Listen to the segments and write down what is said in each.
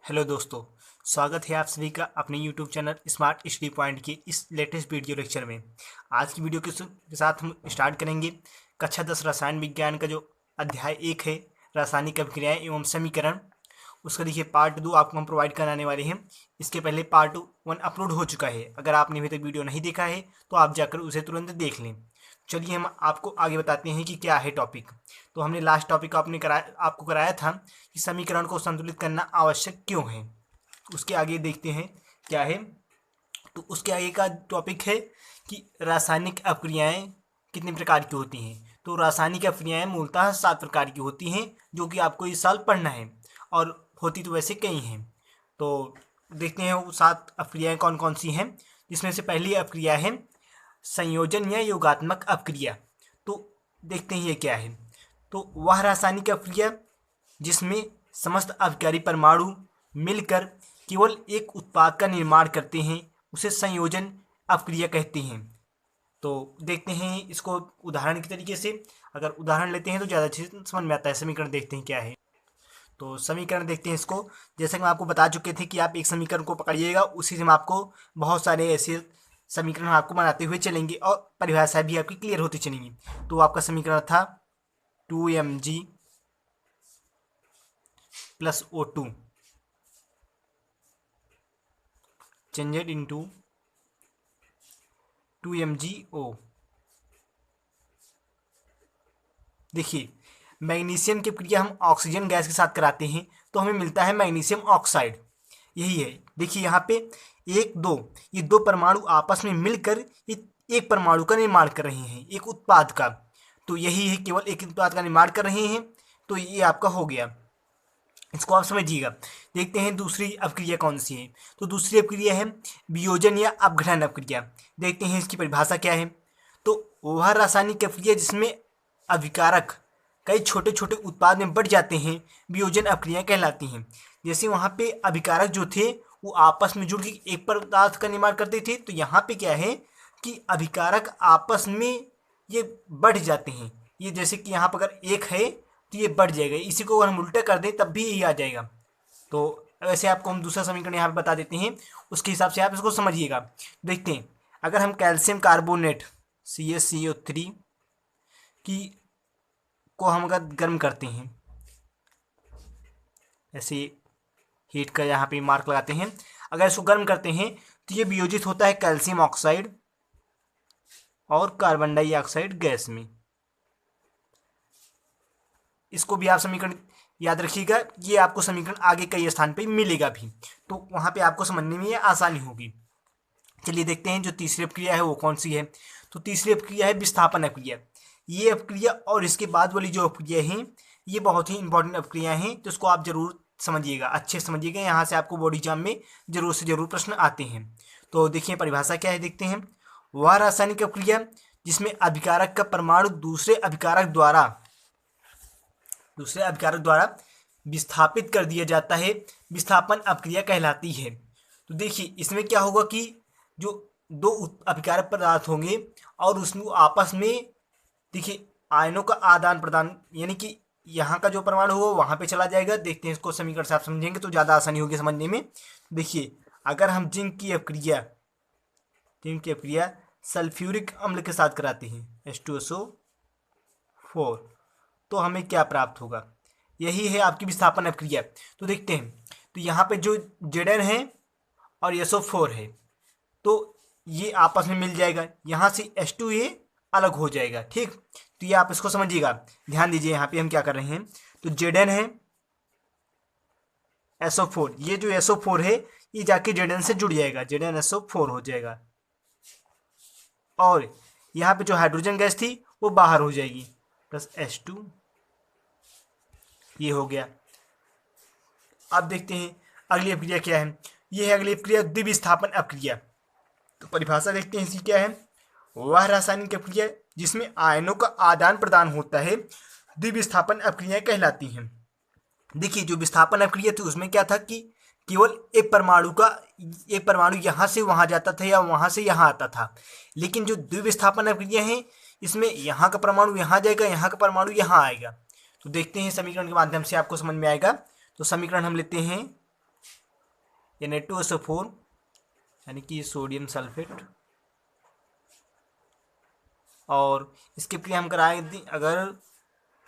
Hello दोस्तों, स्वागत है आप सभी का अपने YouTube channel smart study point के इस लेटेस्ट वीडियो लेक्चर में। आज की वीडियो के साथ हम स्टार्ट करेंगे कक्षा 10 रसायन विज्ञान का जो अध्याय 1 है, रासायनिक अभिक्रियाएं एवं समीकरण। उसका देखिए पार्ट 2 आपको हम प्रोवाइड कराने वाले हैं। इसके पहले पार्ट 1 अपलोड हो चुका है। अगर आपने अभी तक वीडियो नहीं देखा है तो आप जाकर उसे तुरंत देख लें। चलिए हम आपको आगे बताते हैं कि क्या है टॉपिक। तो हमने लास्ट टॉपिक आपको कराया था कि समीकरण को संतुलित करना आवश्यक क्यों है। उसके आगे देखते हैं क्या है। तो उसके आगे का टॉपिक है कि रासायनिक अपक्रियाएं कितने प्रकार की होती हैं। तो रासायनिक अपक्रियाएं मूलतः 7 प्रकार की होती हैं, जो कि आपको इस साल पढ़ना है, और होती तो वैसे कई हैं। तो देखते हैं वो 7 अपक्रियाएं कौन कौन सी हैं। जिसमें से पहली अपक्रिया है संयोजन या योगात्मक अपक्रिया। तो देखते हैं ये क्या है। तो वह रासायनिक अपक्रिया जिसमें समस्त अभिकारी परमाणु मिलकर केवल एक उत्पाद का निर्माण करते हैं उसे संयोजन अपक्रिया कहते हैं। तो देखते हैं इसको उदाहरण के तरीके से। अगर उदाहरण लेते हैं तो ज़्यादा अच्छे से समझ में आता है। समीकरण देखते हैं क्या है। तो समीकरण देखते हैं इसको। जैसे कि हम आपको बता चुके थे कि आप एक समीकरण को पकड़िएगा, उसी से हम आपको बहुत सारे ऐसे समीकरण आपको बनाते हुए चलेंगे और परिभाषाएं भी आपकी क्लियर होती चलेंगी। तो आपका समीकरण था 2mg plus O2 changed into 2mgO। देखिए, मैग्नीशियम की क्रिया हम ऑक्सीजन गैस के साथ कराते हैं तो हमें मिलता है मैग्नीशियम ऑक्साइड। यही है। देखिए यहाँ पे ये दो परमाणु आपस में मिलकर एक परमाणु का निर्माण कर रहे हैं, एक उत्पाद का। तो यही है, केवल एक उत्पाद का निर्माण कर रहे हैं। तो ये आपका हो गया, इसको आप समझिएगा। देखते हैं दूसरी अपक्रिया कौन सी है। तो दूसरी अपक्रिया है वियोजन या अपघटन अपक्रिया। देखते हैं इसकी परिभाषा क्या है। तो वह रासायनिक अपक्रिया जिसमें अभिकारक कई छोटे छोटे उत्पाद में बढ़ जाते हैं वियोजन अपक्रिया कहलाती हैं। जैसे वहाँ पे अभिकारक जो थे वो आपस में जुड़ के एक पदार्थ का निर्माण करते थे, तो यहाँ पे क्या है कि अभिकारक आपस में ये बढ़ जाते हैं। ये जैसे कि यहाँ पर अगर एक है तो ये बढ़ जाएगा, इसी को अगर हम उल्टा कर दें तब भी यही आ जाएगा। तो वैसे आपको हम दूसरा समीकरण यहाँ पे बता देते हैं, उसके हिसाब से आप इसको समझिएगा। देखते हैं, अगर हम कैल्शियम कार्बोनेट CaCO3 की को हम अगर गर्म करते हैं, ऐसे हीट का यहाँ पे मार्क लगाते हैं, अगर इसको गर्म करते हैं तो ये वियोजित होता है कैल्शियम ऑक्साइड और कार्बन डाइऑक्साइड गैस में। इसको भी आप समीकरण याद रखिएगा। ये आपको समीकरण आगे कई स्थान पे मिलेगा भी, तो वहाँ पे आपको समझने में ये आसानी होगी। चलिए देखते हैं जो तीसरी अपक्रिया है वो कौन सी है। तो तीसरी अपक्रिया है विस्थापन अपक्रिया। ये अपक्रिया और इसके बाद वाली जो अपक्रिया हैं ये बहुत ही इंपॉर्टेंट अपक्रिया हैं, तो इसको आप जरूर समझिएगा, अच्छे समझिएगा। यहाँ से आपको बोर्ड एग्जाम में जरूर से जरूर प्रश्न आते हैं। तो देखिए परिभाषा क्या है, देखते हैं। वह रासायनिक अपक्रिया जिसमें अभिकारक का परमाणु दूसरे अभिकारक द्वारा विस्थापित कर दिया जाता है विस्थापन अपक्रिया कहलाती है। तो देखिए इसमें क्या होगा कि जो दो अभिकारक पदार्थ होंगे और उसमें आपस में देखिए आयनों का आदान प्रदान, यानी कि यहाँ का जो परमाणु होगा वहाँ पे चला जाएगा। देखते हैं इसको समीकरण से आप समझेंगे तो ज़्यादा आसानी होगी समझने में। देखिए अगर हम जिंक की अपक्रिया सल्फ्यूरिक अम्ल के साथ कराते हैं H2SO4, तो हमें क्या प्राप्त होगा। यही है आपकी विस्थापन अपक्रिया। तो देखते हैं, तो यहाँ पे जो Zn है और SO4 है तो ये आपस में मिल जाएगा, यहाँ से H2 ये अलग हो जाएगा। ठीक, तो ये आप इसको समझिएगा, ध्यान दीजिए। यहाँ पे हम क्या कर रहे हैं, तो Zn है SO4, ये जो SO4 है ये जाके Zn से जुड़ जाएगा, ZnSO4 हो जाएगा। और यहाँ पे जो हाइड्रोजन गैस थी वो बाहर हो जाएगी, प्लस H2, ये हो गया। अब देखते हैं अगली अपक्रिया क्या है। ये है अगली अपक्रिया द्विविस्थापन अपक्रिया। तो परिभाषा देखते हैं इसकी क्या है। वह रासायनिक अपक्रिया जिसमें आयनों का आदान प्रदान होता है द्विविस्थापन अपक्रिया कहलाती हैं। देखिए जो विस्थापन अपक्रिया थी उसमें क्या था कि केवल एक परमाणु यहाँ से वहाँ जाता था या वहाँ से यहाँ आता था। लेकिन जो द्विविस्थापन अपक्रिया है इसमें यहाँ का परमाणु यहाँ जाएगा, यहाँ का परमाणु यहाँ आएगा। तो देखते हैं समीकरण के माध्यम से आपको समझ में आएगा। तो समीकरण हम लेते हैं Na2SO4 यानी कि सोडियम सल्फेट, और इसके प्रक्रिया हम कराए थी अगर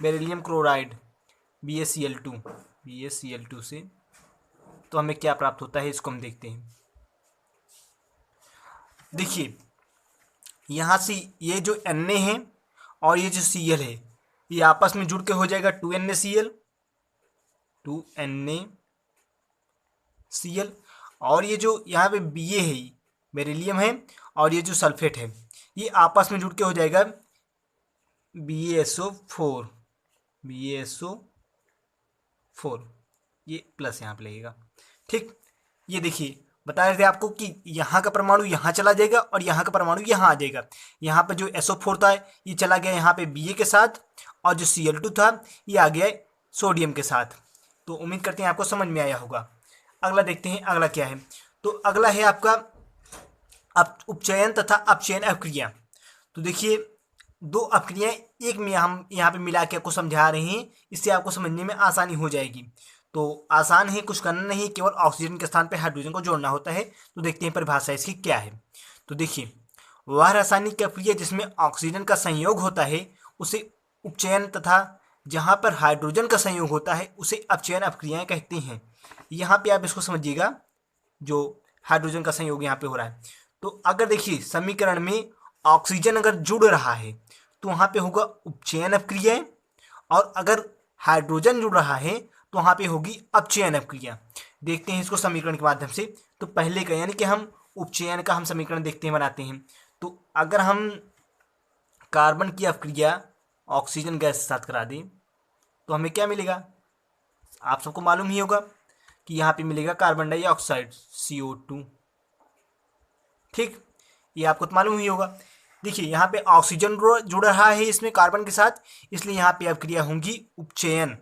बेरिलियम क्लोराइड BaCl2 से, तो हमें क्या प्राप्त होता है इसको हम देखते हैं। देखिए यहाँ से ये जो Na है और ये जो Cl है, ये आपस में जुड़ के हो जाएगा 2NaCl, और ये जो यहाँ पे Ba है, बेरिलियम है, और ये जो सल्फेट है, ये आपस में जुड़ के हो जाएगा BaSO4, ये प्लस यहाँ पे लगेगा। ठीक, ये देखिए बता रहे थे आपको कि यहाँ का परमाणु यहाँ चला जाएगा और यहाँ का परमाणु यहाँ आ जाएगा। यहाँ पर जो SO4 था ये चला गया यहाँ पे Ba के साथ, और जो Cl2 था ये आ गया सोडियम के साथ। तो उम्मीद करते हैं आपको समझ में आया होगा। अगला देखते हैं, अगला क्या है। तो अगला है आपका उपचयन तथा अपचयन अभिक्रिया। तो देखिए दो अभिक्रियाएं एक में हम यहाँ पे मिला के आपको समझा रहे हैं, इससे आपको समझने में आसानी हो जाएगी। तो आसान है, कुछ करना नहीं, केवल ऑक्सीजन के स्थान पे हाइड्रोजन को जोड़ना होता है। तो देखते हैं परिभाषा इसकी क्या है। तो देखिए वह रासायनिक अभिक्रिया जिसमें ऑक्सीजन का संयोग होता है उसे उपचयन तथा जहाँ पर हाइड्रोजन का संयोग होता है उसे अपचयन अभिक्रियाएं कहते हैं। यहाँ पे आप इसको समझिएगा, जो हाइड्रोजन का संयोग यहाँ पे हो रहा है। तो अगर देखिए समीकरण में ऑक्सीजन अगर जुड़ रहा है तो वहाँ पे होगा उपचयन अभिक्रिया, और अगर हाइड्रोजन जुड़ रहा है तो वहाँ पे होगी अपचयन अभिक्रिया। देखते हैं इसको समीकरण के माध्यम से। तो पहले का यानी कि हम उपचयन का हम समीकरण देखते हैं, बनाते हैं। तो अगर हम कार्बन की अभिक्रिया ऑक्सीजन गैस के साथ करा दें तो हमें क्या मिलेगा, आप सबको मालूम ही होगा कि यहाँ पे मिलेगा कार्बन डाइऑक्साइड CO2। ठीक, ये आपको तो मालूम ही होगा। देखिए यहाँ पे ऑक्सीजन जुड़ रहा है इसमें कार्बन के साथ, इसलिए यहाँ पे अभिक्रिया होंगी उपचयन।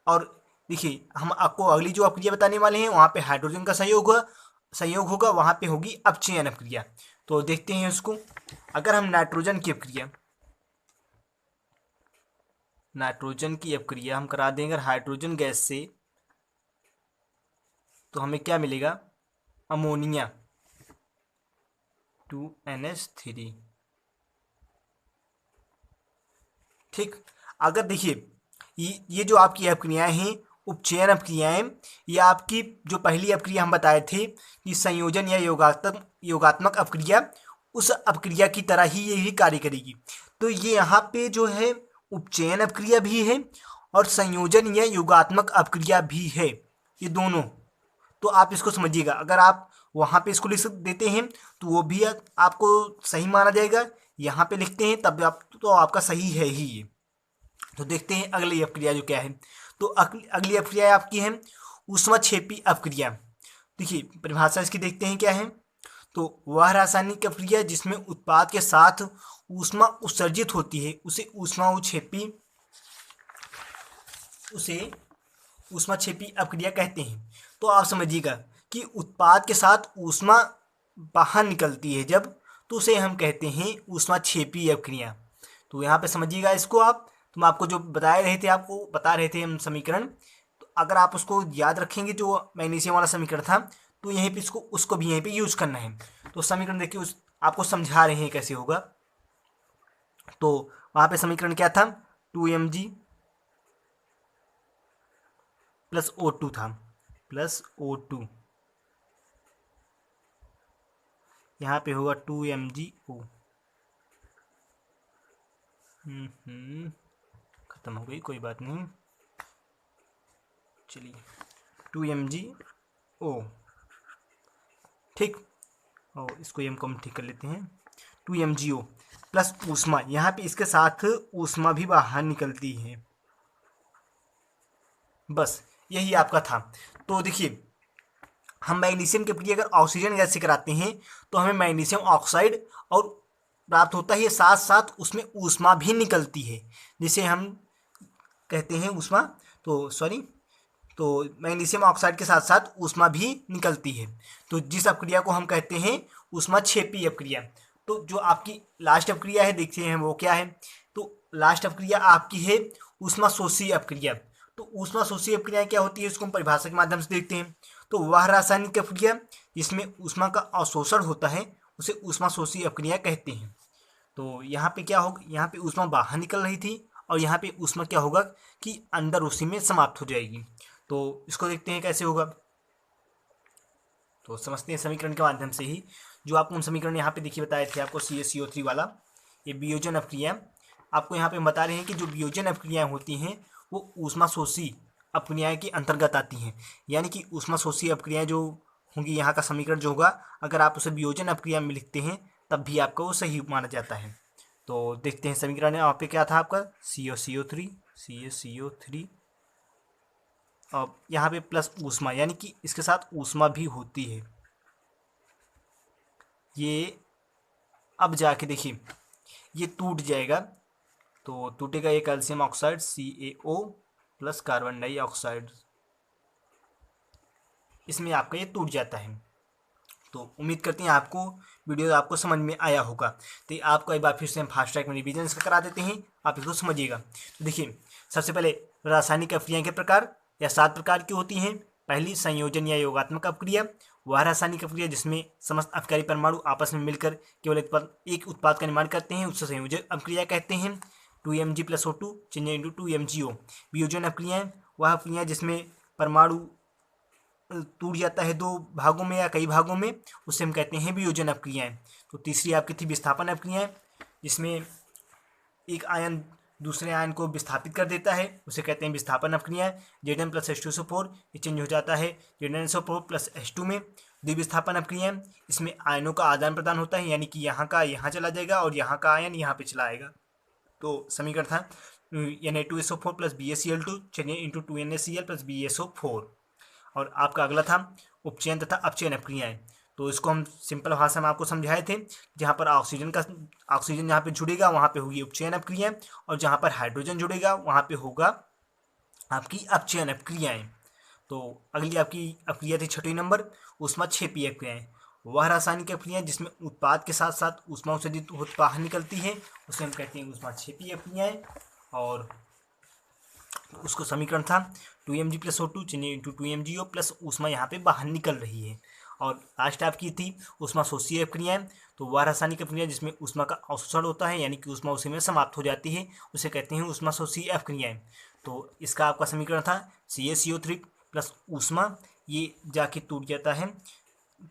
और देखिए हम आपको अगली जो अभिक्रिया बताने वाले हैं वहाँ पे हाइड्रोजन का संयोग होगा, वहाँ पे होगी अपचयन अभिक्रिया। तो देखते हैं उसको। अगर हम नाइट्रोजन की अभिक्रिया हम करा देंगे हाइड्रोजन गैस से, तो हमें क्या मिलेगा, अमोनिया 2NH3। ठीक, अगर देखिए ये जो आपकी अभिक्रियाएं हैं उपचयन अभिक्रियाएं, ये आपकी जो पहली अभिक्रिया हम बताए थे कि संयोजन या योगात्मक अभिक्रिया, उस अभिक्रिया की तरह ही ये भी कार्य करेगी। तो ये यहाँ पे जो है उपचयन अभिक्रिया भी है और संयोजन या योगात्मक अभिक्रिया भी है, ये दोनों। तो आप इसको समझिएगा, अगर आप वहाँ पे इसको लिख देते हैं तो वो भी आपको सही माना जाएगा, यहाँ पे लिखते हैं तब तो आपका सही है ही ये। तो देखते हैं अगली अभिक्रिया जो क्या है। तो अगली अभिक्रिया आपकी है ऊष्माक्षेपी अभिक्रिया। देखिए परिभाषा इसकी देखते हैं क्या है। तो वह रासायनिक अभिक्रिया जिसमें उत्पाद के साथ ऊष्मा उत्सर्जित होती है उसे ऊष्माक्षेपी अभिक्रिया कहते हैं। तो आप समझिएगा कि उत्पाद के साथ ऊष्मा बाहर निकलती है जब, तो उसे हम कहते हैं ऊष्माक्षेपी अभिक्रिया। तो यहाँ पे समझिएगा इसको आप। तो मैं आपको जो बता रहे थे हम समीकरण, तो अगर आप उसको याद रखेंगे जो मैग्नीशियम वाला समीकरण था, तो यहीं पे उसको भी यहीं पे यूज करना है। तो समीकरण देखिए आपको समझा रहे हैं कैसे होगा। तो वहाँ पे समीकरण क्या था, 2Mg प्लस O2 था, प्लस O2, यहाँ पे होगा 2MgO। खत्म हो गई, कोई बात नहीं, चलिए 2MgO। ठीक, और इसको हम ठीक कर लेते हैं। 2MgO प्लस ऊष्मा, यहाँ पे इसके साथ ऊष्मा भी बाहर निकलती है, बस यही आपका था। तो देखिए हम मैग्नीशियम की अभिक्रिया अगर ऑक्सीजन गैस से कराते हैं तो हमें मैग्नीशियम ऑक्साइड और प्राप्त होता है, साथ साथ उसमें ऊष्मा भी निकलती है, जिसे हम कहते हैं ऊष्मा, तो मैग्नीशियम ऑक्साइड के साथ साथ ऊष्मा भी निकलती है। तो जिस अभिक्रिया को हम कहते हैं ऊष्माक्षेपी अभिक्रिया। तो जो आपकी लास्ट अभिक्रिया है देखते हैं वो क्या है। तो लास्ट अभिक्रिया आपकी है ऊष्माशोषी अभिक्रिया। तो ऊष्माशोषी अपक्रिया क्या होती है, इसको हम परिभाषा के माध्यम से देखते हैं। तो वह रासायनिक अपक्रिया जिसमें ऊष्मा का अवशोषण होता है उसे ऊष्माशोषी अपक्रिया कहते हैं। तो यहाँ पे क्या होगा, यहाँ पे ऊष्मा बाहर निकल रही थी और यहाँ पे ऊष्मा क्या होगा कि अंदर उसी में समाप्त हो जाएगी। तो इसको देखते हैं कैसे होगा। तो समझते हैं समीकरण के माध्यम से ही। जो आपको हम समीकरण यहाँ पे देखिए बताए थे आपको CaCO3 वाला, ये वियोजन अपक्रिया आपको यहाँ पे हम बता रहे हैं कि जो वियोजन अपक्रियाएं होती हैं वो ऊष्माशोषी अपक्रियाएं के अंतर्गत आती हैं। यानी कि ऊष्माशोषी अपक्रियाएं जो होंगी, यहाँ का समीकरण जो होगा अगर आप उसे वियोजन अपक्रिया में लिखते हैं तब भी आपका वो सही माना जाता है। तो देखते हैं समीकरण यहाँ पे क्या था आपका, CaCO3 अब यहाँ पे प्लस ऊष्मा, यानी कि इसके साथ ऊष्मा भी होती है। ये अब जाके देखिए ये टूट जाएगा, तो टूटेगा ये calcium oxide CaO plus carbon dioxide, इसमें आपका ये टूट जाता है। तो उम्मीद करते हैं आपको वीडियो आपको समझ में आया होगा। तो आपको एक बार फिर से हम फास्ट ट्रैक में रिवीजन इसका करा देते हैं, आप इसको समझिएगा। तो देखिए सबसे पहले रासायनिक अपक्रिया के प्रकार या 7 प्रकार की होती हैं। पहली संयोजन या योगात्मक अपक्रिया, वह रासायनिक अपक्रिया जिसमें समस्त अपकारी परमाणु आपस में मिलकर केवल एक उत्पाद का निर्माण करते हैं, उससे संयोजन अपक्रिया कहते हैं। 2Mg + O2 change into 2MgO। वियोजन अपक्रियाएं, वह अपक्रिया जिसमें परमाणु टूट जाता है 2 भागों में या कई भागों में, उसे हम कहते हैं वियोजन अपक्रियाएं। तो तीसरी आपकी थी विस्थापन अपक्रियाएं, जिसमें एक आयन दूसरे आयन को विस्थापित कर देता है, उसे कहते हैं विस्थापन अपक्रियाएं। Zn + H2SO4 ये चेंज हो जाता है ZnSO4 + H2 में। द्विविस्थापन अपक्रियाएं, इसमें आयनों का आदान प्रदान होता है, यानी कि यहाँ का यहाँ चला जाएगा और यहाँ का आयन यहाँ पे चला आएगा। तो समीकरण था Na2SO4 + BaCl2 change into 2NaCl + BaSO4। और आपका अगला था उपचयन तथा अपचयन अपक्रियाएं। तो इसको हम सिंपल भाषा में आपको समझाए थे, जहाँ पर ऑक्सीजन जहाँ पे जुड़ेगा वहाँ पे होगी उपचयन अपक्रियाएं, और जहाँ पर हाइड्रोजन जुड़ेगा वहाँ पे होगा आपकी अपचयन अपक्रियाएं। तो अगली आपकी अपक्रिया थी 6 नंबर ऊष्माक्षेपी अपक्रियाएं, वह रासायनिक अपक्रियाएं जिसमें उत्पाद के साथ साथ ऊष्मा उत्सर्जित होकर बाहर निकलती है, उसे हम कहते हैं ऊष्माक्षेपी अपक्रियाएं। और उसको समीकरण था 2Mg + O2 change into 2MgO plus ऊष्मा यहाँ पे बाहर निकल रही है। और लास्ट आपकी थी ऊष्माशोषी अपक्रियाएं, तो वह रासायनिक अपक्रिया जिसमें ऊष्मा का अवशोषण होता है, यानी कि ऊष्मा उसी में समाप्त हो जाती है, उसे कहते हैं ऊष्माशोषी अपक्रियाएं। तो इसका आपका समीकरण था CaCO3 प्लस ऊष्मा, ये जाके टूट जाता है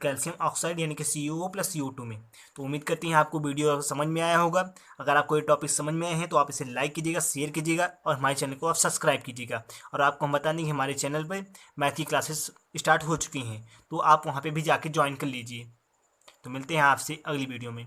कैल्शियम ऑक्साइड यानी कि CuO + CO2 में। तो उम्मीद करती हैं आपको वीडियो समझ में आया होगा। अगर आपको ये टॉपिक समझ में आए हैं तो आप इसे लाइक कीजिएगा, शेयर कीजिएगा और हमारे चैनल को आप सब्सक्राइब कीजिएगा। और आपको हम बता दें कि हमारे चैनल पर मैथ की क्लासेस स्टार्ट हो चुकी हैं, तो आप वहाँ पर भी जाके ज्वाइन कर लीजिए। तो मिलते हैं आपसे अगली वीडियो में।